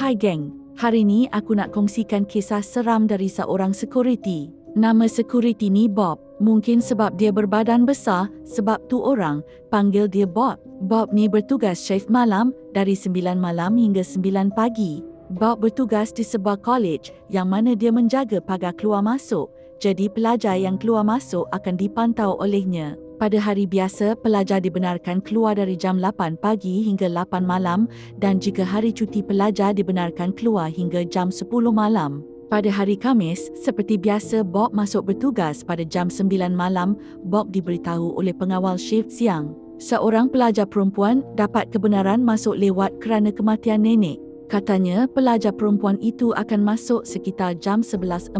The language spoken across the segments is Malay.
Hai geng, hari ni aku nak kongsikan kisah seram dari seorang security. Nama security ni Bob. Mungkin sebab dia berbadan besar, sebab tu orang panggil dia Bob. Bob ni bertugas shift malam dari 9 malam hingga 9 pagi. Bob bertugas di sebuah college yang mana dia menjaga pagar keluar masuk. Jadi pelajar yang keluar masuk akan dipantau olehnya. Pada hari biasa, pelajar dibenarkan keluar dari jam 8 pagi hingga 8 malam dan jika hari cuti pelajar dibenarkan keluar hingga jam 10 malam. Pada hari Khamis, seperti biasa Bob masuk bertugas pada jam 9 malam. Bob diberitahu oleh pengawal shift siang. Seorang pelajar perempuan dapat kebenaran masuk lewat kerana kematian nenek. Katanya pelajar perempuan itu akan masuk sekitar jam 11.45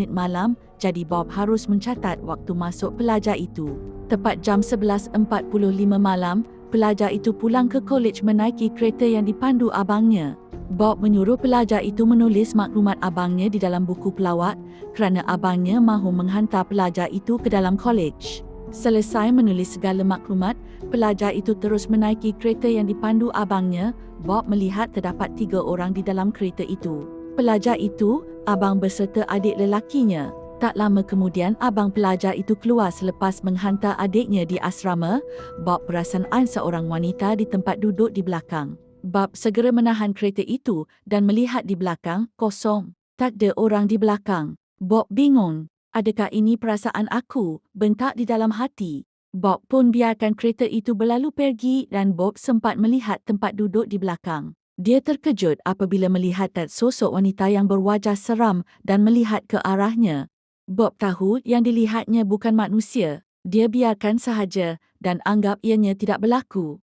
malam, jadi Bob harus mencatat waktu masuk pelajar itu. Tepat jam 11.45 malam, pelajar itu pulang ke kolej menaiki kereta yang dipandu abangnya. Bob menyuruh pelajar itu menulis maklumat abangnya di dalam buku pelawat kerana abangnya mahu menghantar pelajar itu ke dalam kolej. Selesai menulis segala maklumat, pelajar itu terus menaiki kereta yang dipandu abangnya. Bob melihat terdapat 3 orang di dalam kereta itu. Pelajar itu, abang beserta adik lelakinya. Tak lama kemudian, abang pelajar itu keluar selepas menghantar adiknya di asrama. Bob perasan seorang wanita di tempat duduk di belakang. Bob segera menahan kereta itu dan melihat di belakang, kosong. Tak ada orang di belakang. Bob bingung. Adakah ini perasaan aku? Bentak di dalam hati. Bob pun biarkan kereta itu berlalu pergi dan Bob sempat melihat tempat duduk di belakang. Dia terkejut apabila melihat sosok wanita yang berwajah seram dan melihat ke arahnya. Bob tahu yang dilihatnya bukan manusia. Dia biarkan sahaja dan anggap ianya tidak berlaku.